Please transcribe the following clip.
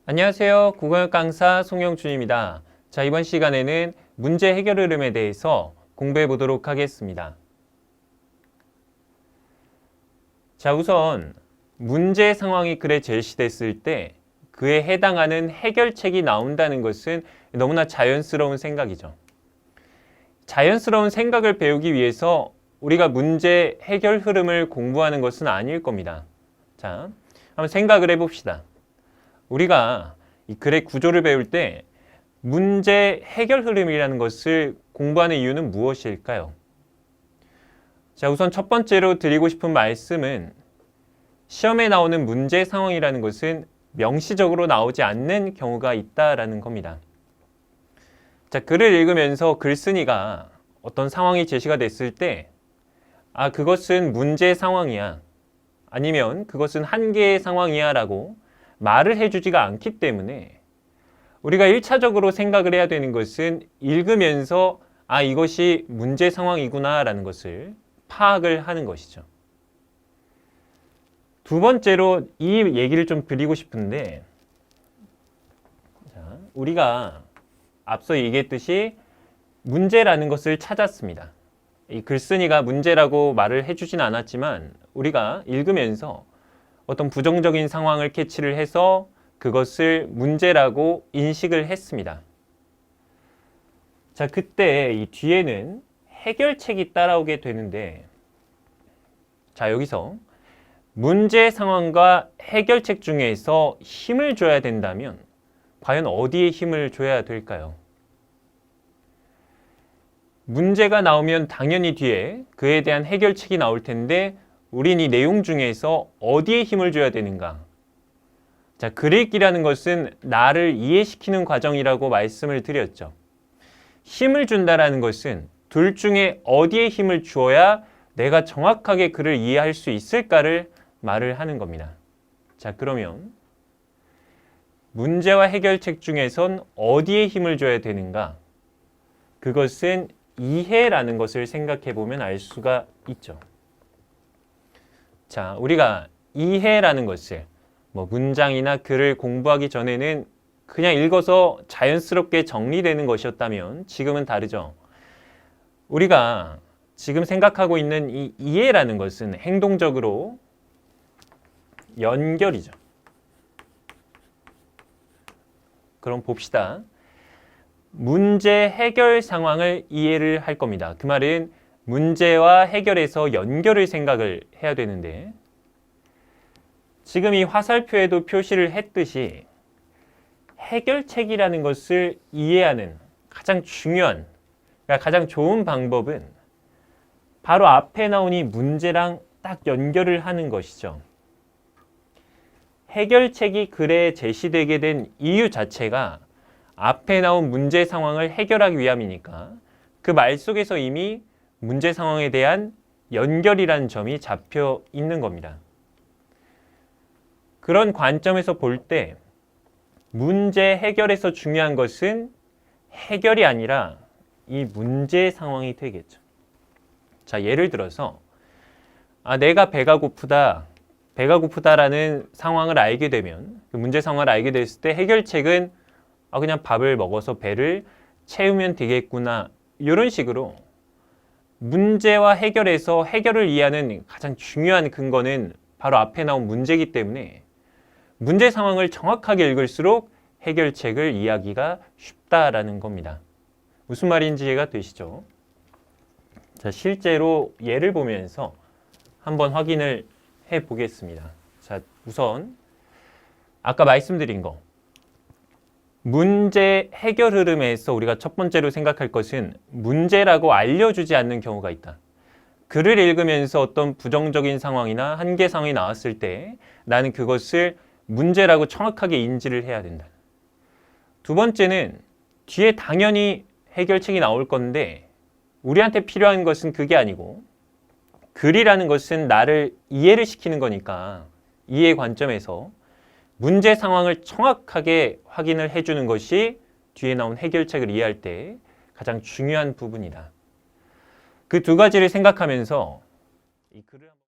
안녕하세요. 국어역 강사 송영준입니다. 자, 이번 시간에는 문제 해결 흐름에 대해서 공부해 보도록 하겠습니다. 자, 우선 문제 상황이 글에 제시됐을 때 그에 해당하는 해결책이 나온다는 것은 너무나 자연스러운 생각이죠. 자연스러운 생각을 배우기 위해서 우리가 문제 해결 흐름을 공부하는 것은 아닐 겁니다. 자, 한번 생각을 해봅시다. 우리가 이 글의 구조를 배울 때 문제 해결 흐름이라는 것을 공부하는 이유는 무엇일까요? 자, 우선 첫 번째로 드리고 싶은 말씀은 시험에 나오는 문제 상황이라는 것은 명시적으로 나오지 않는 경우가 있다라는 겁니다. 자, 글을 읽으면서 글쓴이가 어떤 상황이 제시가 됐을 때 그것은 문제 상황이야. 아니면 그것은 한계의 상황이야 라고 말을 해주지가 않기 때문에 우리가 1차적으로 생각을 해야 되는 것은 읽으면서 이것이 문제 상황이구나 라는 것을 파악을 하는 것이죠. 두 번째로 이 얘기를 좀 드리고 싶은데, 우리가 앞서 얘기했듯이 문제라는 것을 찾았습니다. 이 글쓴이가 문제라고 말을 해주진 않았지만 우리가 읽으면서 어떤 부정적인 상황을 캐치를 해서 그것을 문제라고 인식을 했습니다. 자, 그때 이 뒤에는 해결책이 따라오게 되는데, 자, 여기서 문제 상황과 해결책 중에서 힘을 줘야 된다면 과연 어디에 힘을 줘야 될까요? 문제가 나오면 당연히 뒤에 그에 대한 해결책이 나올 텐데 우린 이 내용 중에서 어디에 힘을 줘야 되는가? 자, 글 읽기라는 것은 나를 이해시키는 과정이라고 말씀을 드렸죠. 힘을 준다라는 것은 둘 중에 어디에 힘을 주어야 내가 정확하게 글을 이해할 수 있을까를 말을 하는 겁니다. 자, 그러면 문제와 해결책 중에선 어디에 힘을 줘야 되는가? 그것은 이해라는 것을 생각해 보면 알 수가 있죠. 자, 우리가 이해라는 것을 문장이나 글을 공부하기 전에는 그냥 읽어서 자연스럽게 정리되는 것이었다면 지금은 다르죠. 우리가 지금 생각하고 있는 이 이해라는 것은 행동적으로 연결이죠. 그럼 봅시다. 문제 해결 상황을 이해를 할 겁니다. 그 말은 문제와 해결에서 연결을 생각을 해야 되는데, 지금 이 화살표에도 표시를 했듯이 해결책이라는 것을 이해하는 가장 중요한, 그러니까 가장 좋은 방법은 바로 앞에 나온 이 문제랑 딱 연결을 하는 것이죠. 해결책이 글에 제시되게 된 이유 자체가 앞에 나온 문제 상황을 해결하기 위함이니까 그 말 속에서 이미 문제 상황에 대한 연결이라는 점이 잡혀 있는 겁니다. 그런 관점에서 볼 때 문제 해결에서 중요한 것은 해결이 아니라 이 문제 상황이 되겠죠. 자, 예를 들어서 내가 배가 고프다라는 상황을 알게 되면, 그 문제 상황을 알게 됐을 때 해결책은 그냥 밥을 먹어서 배를 채우면 되겠구나, 이런 식으로 문제와 해결에서 해결을 이해하는 가장 중요한 근거는 바로 앞에 나온 문제이기 때문에 문제 상황을 정확하게 읽을수록 해결책을 이해하기가 쉽다라는 겁니다. 무슨 말인지 이해가 되시죠? 자, 실제로 예를 보면서 한번 확인을 해 보겠습니다. 자, 우선 아까 말씀드린 거, 문제 해결 흐름에서 우리가 첫 번째로 생각할 것은 문제라고 알려주지 않는 경우가 있다. 글을 읽으면서 어떤 부정적인 상황이나 한계 상황이 나왔을 때 나는 그것을 문제라고 정확하게 인지를 해야 된다. 두 번째는 뒤에 당연히 해결책이 나올 건데 우리한테 필요한 것은 그게 아니고, 글이라는 것은 나를 이해를 시키는 거니까 이해 관점에서 문제 상황을 정확하게 확인을 해주는 것이 뒤에 나온 해결책을 이해할 때 가장 중요한 부분이다. 그 두 가지를 생각하면서 이 글을